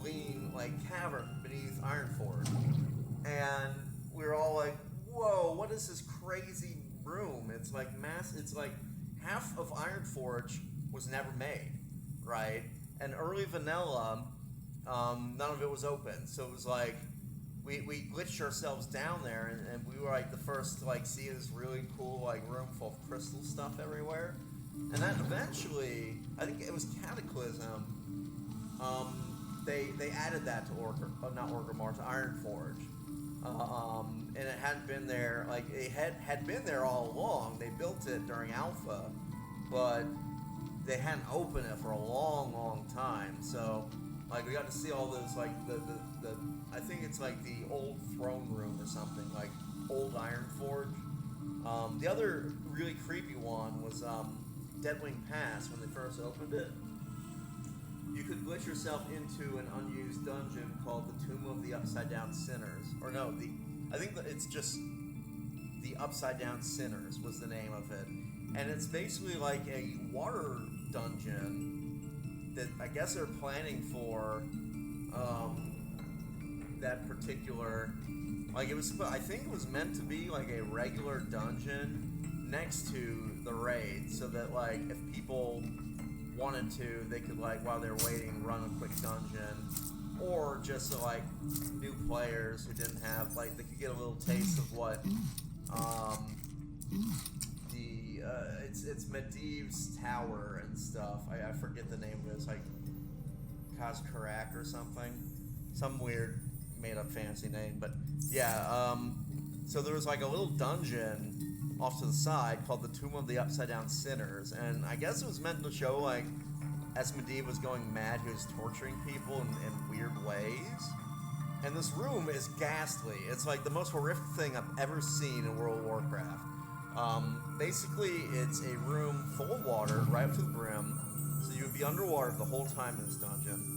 lean like cavern beneath Iron Forge. And we were all like, whoa, what is this crazy room? It's like it's like half of Iron Forge was never made, right? And early vanilla, none of it was open. So it was like, we glitched ourselves down there, and we were like the first to like see this really cool like room full of crystal stuff everywhere. And then eventually, I think it was Cataclysm, they added that to to Iron Forge. And it hadn't been there, like it had been there all along. They built it during Alpha, but they hadn't opened it for a long time. So like we got to see all those like the I think it's like the old throne room or something, like old Iron Forge. The other really creepy one was Deadwing Pass. When they first opened it, you could glitch yourself into an unused dungeon called the Tomb of the Upside Down Sinners. Or no, I think that it's just the Upside Down Sinners was the name of it. And it's basically like a water dungeon that I guess they're planning for that particular, like it was, I think it was meant to be like a regular dungeon next to the raid, so that like if people wanted to, they could like while they're waiting run a quick dungeon, or just so like new players who didn't have, like they could get a little taste of what it's Medivh's tower and stuff. I forget the name of it. It's like Kazkarak or something, some weird made up fancy name, but yeah. So there was like a little dungeon off to the side called the Tomb of the Upside Down Sinners, and I guess it was meant to show like as Medivh was going mad, he was torturing people in weird ways. And this room is ghastly. It's like the most horrific thing I've ever seen in World of Warcraft. Basically, it's a room full of water right up to the brim, so you would be underwater the whole time in this dungeon.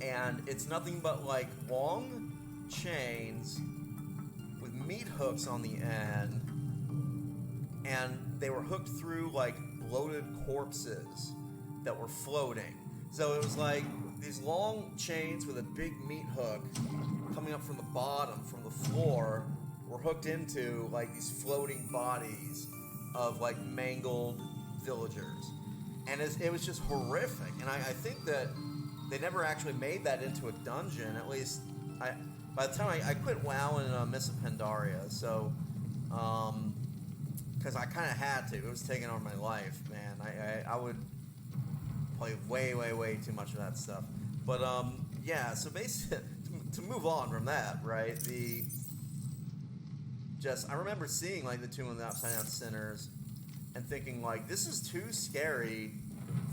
And it's nothing but like long chains with meat hooks on the end, and they were hooked through like bloated corpses that were floating. So it was like these long chains with a big meat hook coming up from the bottom, from the floor, were hooked into like these floating bodies of like mangled villagers. And it was just horrific. And I think that they never actually made that into a dungeon. At least by the time I quit WoW in Mists of Pandaria, so because I kind of had to. It was taking over my life, man. I would play way too much of that stuff. But yeah, so basically to move on from that, right? I remember seeing like the Tomb of the Upside Down Sinners and thinking like, this is too scary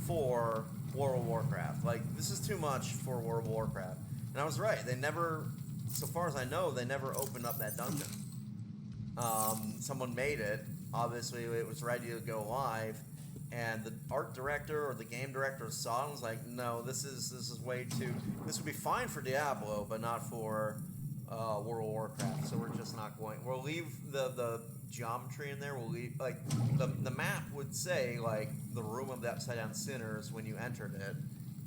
for World of Warcraft. Like, this is too much for World of Warcraft. And I was right. They never, so far as I know, they never opened up that dungeon. Someone made it. Obviously, it was ready to go live. And the art director or the game director saw it and was like, no, this is way too, this would be fine for Diablo, but not for World of Warcraft. So we're just not going, we'll leave the geometry in there. We'll leave, like, the map would say, like, the Room of the Upside Down Sinners when you entered it,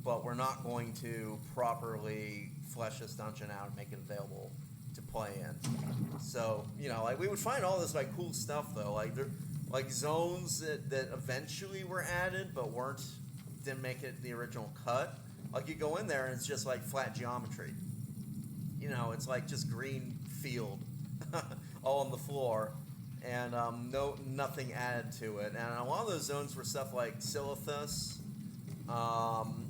but we're not going to properly flesh this dungeon out and make it available to play in. So, you know, like, we would find all this, like, cool stuff, though. Like, there, like, zones that eventually were added, but didn't make it the original cut. Like, you go in there and it's just, like, flat geometry. You know, it's, like, just green field all on the floor. And nothing added to it. And a lot of those zones were stuff like Silithus.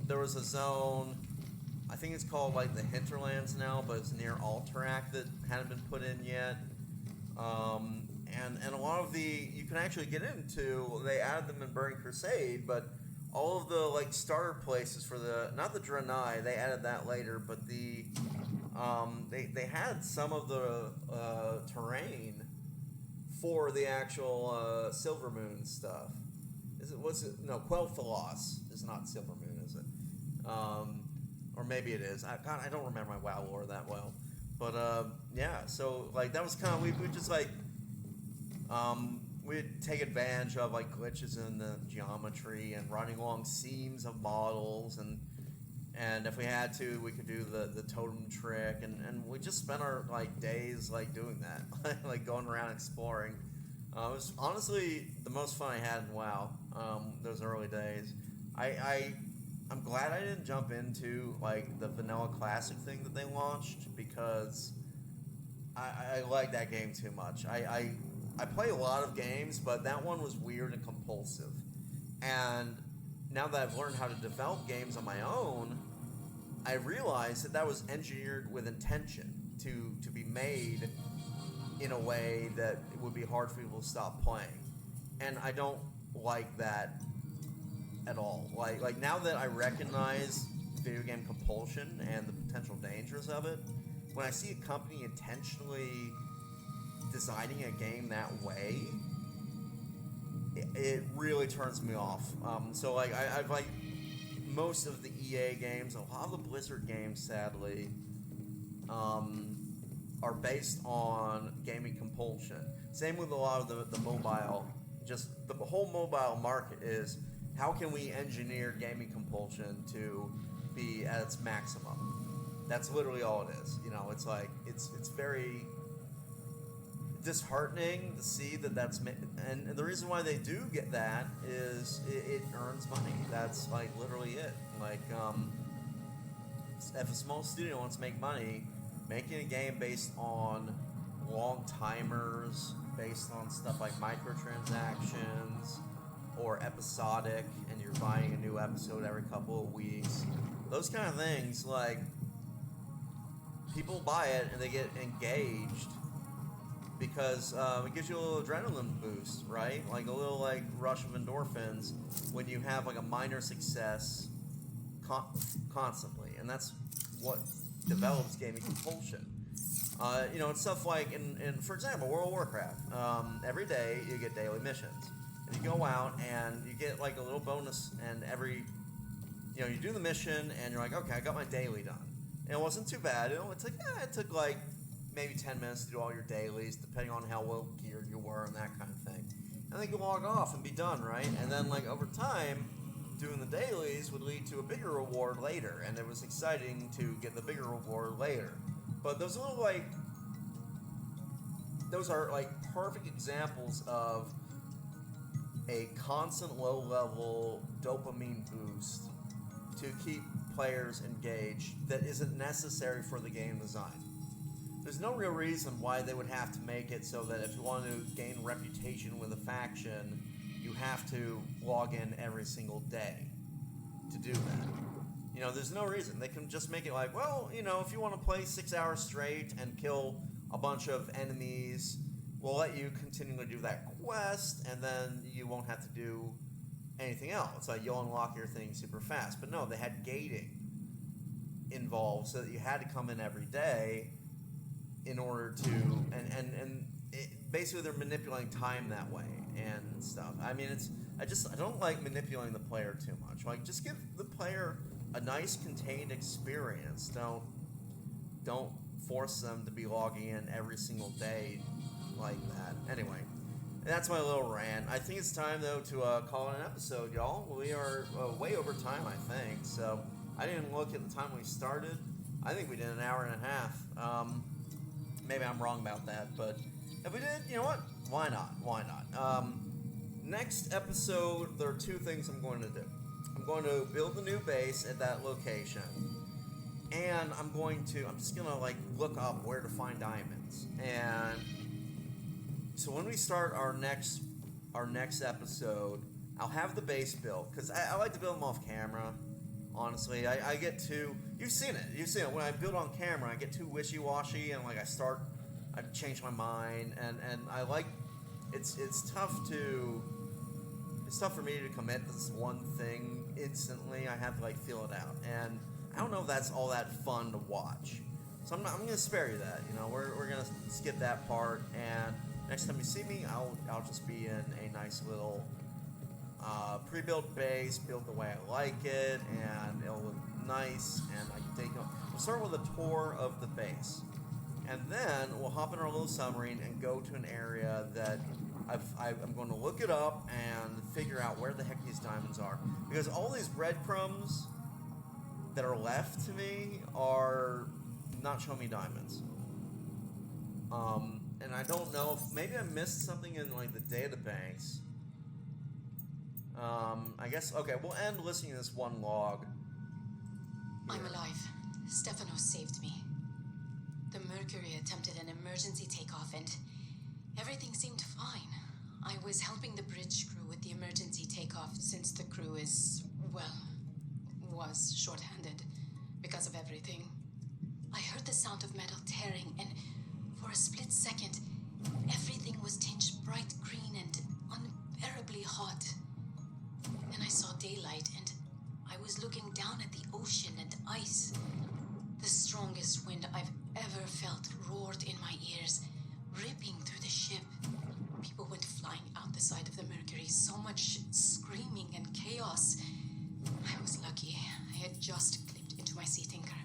There was a zone, I think it's called like the Hinterlands now, but it's near Alterac that hadn't been put in yet. and a lot of you can actually get into. They added them in Burning Crusade, but all of the like starter places for not the Draenei, they added that later, but they had some of the terrain for the actual Silver Moon stuff. No, Quel'Thalas is not Silver Moon, is it? Or maybe it is. I don't remember my WoW lore that well. But yeah, so like that was kind of we just like we'd take advantage of like glitches in the geometry and running along seams of models, and if we had to, we could do the totem trick, and we just spent our like days like doing that, like going around exploring. It was honestly the most fun I had in WoW. Those early days. I'm glad I didn't jump into like the vanilla classic thing that they launched, because I like that game too much. I play a lot of games, but that one was weird and compulsive. And now that I've learned how to develop games on my own, I realized that was engineered with intention to be made in a way that it would be hard for people to stop playing. And I don't like that at all. Like now that I recognize video game compulsion and the potential dangers of it, when I see a company intentionally designing a game that way, it really turns me off. So like I've like most of the EA games, a lot of the Blizzard games, sadly, are based on gaming compulsion. Same with a lot of the mobile. Just the whole mobile market is, how can we engineer gaming compulsion to be at its maximum? That's literally all it is. You know, it's like it's very disheartening to see that's and the reason why they do get that is it earns money. That's like literally it. Like if a small studio wants to make money, making a game based on long timers, based on stuff like microtransactions or episodic, and you're buying a new episode every couple of weeks, those kind of things, like people buy it and they get engaged because it gives you a little adrenaline boost, right? Like a little like rush of endorphins when you have like a minor success constantly, and that's what develops gaming compulsion. You know, it's stuff like in for example, World of Warcraft. Every day you get daily missions, and you go out and you get like a little bonus, and you do the mission and you're like, okay, I got my daily done. And it wasn't too bad. It took like maybe 10 minutes to do all your dailies, depending on how well geared you were and that kind of thing. And then you log off and be done, right? And then like over time, doing the dailies would lead to a bigger reward later, and it was exciting to get the bigger reward later. But those are like perfect examples of a constant low-level dopamine boost to keep players engaged that isn't necessary for the game design. There's no real reason why they would have to make it so that if you want to gain reputation with a faction, you have to log in every single day to do that. You know, there's no reason. They can just make it like, well, you know, if you want to play 6 hours straight and kill a bunch of enemies, we'll let you continually do that quest, and then you won't have to do anything else. Like, you'll unlock your thing super fast. But no, they had gating involved so that you had to come in every day in order to, and basically they're manipulating time that way and stuff. I mean, I don't like manipulating the player too much. Like, just give the player a nice contained experience. Don't force them to be logging in every single day like that. Anyway, that's my little rant. I think it's time though to call it an episode, y'all. We are way over time, I think. So I didn't look at the time we started. I think we did an hour and a half. Maybe I'm wrong about that, but if we did, you know what? Why not? Next episode, there are two things I'm going to do. I'm going to build the new base at that location, and I'm just going to like look up where to find diamonds. And so when we start our next episode, I'll have the base built, because I like to build them off camera. Honestly, I get too... You've seen it. When I build on camera, I get too wishy-washy, and like I change my mind, and I like it's tough to. It's tough for me to commit to this one thing instantly. I have to like feel it out, and I don't know if that's all that fun to watch. So I'm gonna spare you that. You know, we're gonna skip that part, and next time you see me, I'll just be in a nice little pre-built base, built the way I like it, and it'll look nice. And I can take. We'll start with a tour of the base, and then we'll hop in our little submarine and go to an area that. I'm going to look it up and figure out where the heck these diamonds are. Because all these breadcrumbs that are left to me are not showing me diamonds. And I don't know if maybe I missed something in like the data banks. I guess, okay, we'll end listening to this one log. I'm alive. Stefanos saved me. The Mercury attempted an emergency takeoff and everything seemed fine. I was helping the bridge crew with the emergency takeoff since the crew was short-handed because of everything. I heard the sound of metal tearing, and for a split second, everything was tinged bright green and unbearably hot. Then I saw daylight, and I was looking down at the ocean and ice. The strongest wind I've ever felt roared in my ears, ripping through the ship. People went flying out the side of the Mercury, so much screaming and chaos. I was lucky. I had just clipped into my sea tinker.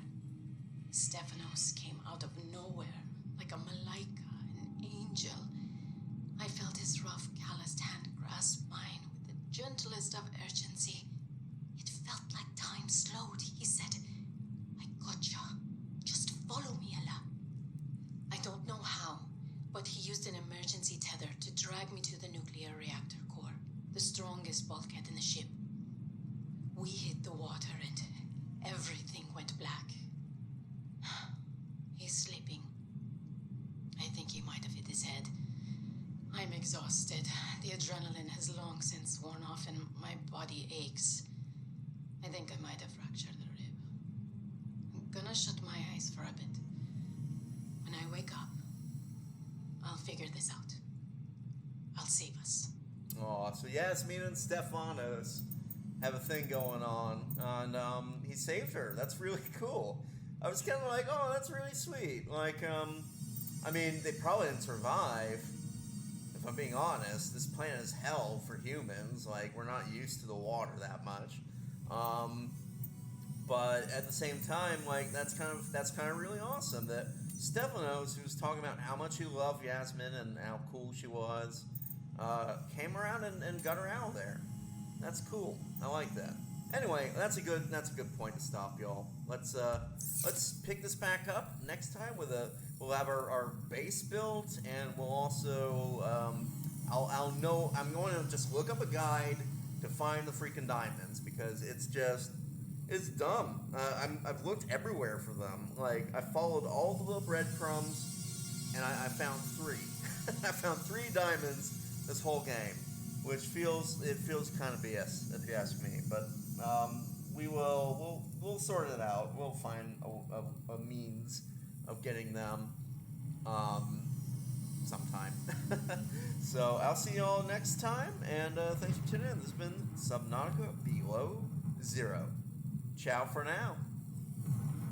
Stefanos came out of nowhere, like a malaika, an angel. I felt his rough, calloused hand grasp mine with the gentlest of urgency. It felt like time slowed. He said, "I gotcha. Just follow me, Ella." I don't know how, but he used an emergency tether to drag me to the nuclear reactor core, the strongest bulkhead in the ship. We hit the water and everything went black. He's sleeping. I think he might have hit his head. I'm exhausted. The adrenaline has long since worn off and my body aches. I think I might have fractured the rib. I'm gonna shut my eyes for a bit. When I wake up, I'll figure this out. I'll save us. Oh, so Yasmin and Stefanos have a thing going on, and he saved her. That's really cool. I was kind of like, oh, that's really sweet. Like, I mean, they probably didn't survive. If I'm being honest, this planet is hell for humans. Like, we're not used to the water that much. But at the same time, like, that's kind of really awesome that Stefanos, who was talking about how much he loved Yasmin and how cool she was, came around and got her out of there. That's cool. I like that. Anyway, that's a good point to stop, y'all. Let's pick this back up next time we'll have our base built, and we'll also I'm going to just look up a guide to find the freaking diamonds, because it's dumb. I've looked everywhere for them. Like, I followed all the little breadcrumbs, and I found 3. I found 3 diamonds this whole game, which feels kind of BS if you ask me. But we'll sort it out. We'll find a means of getting them sometime. So I'll see y'all next time, and thanks for tuning in. This has been Subnautica Below Zero. Ciao for now.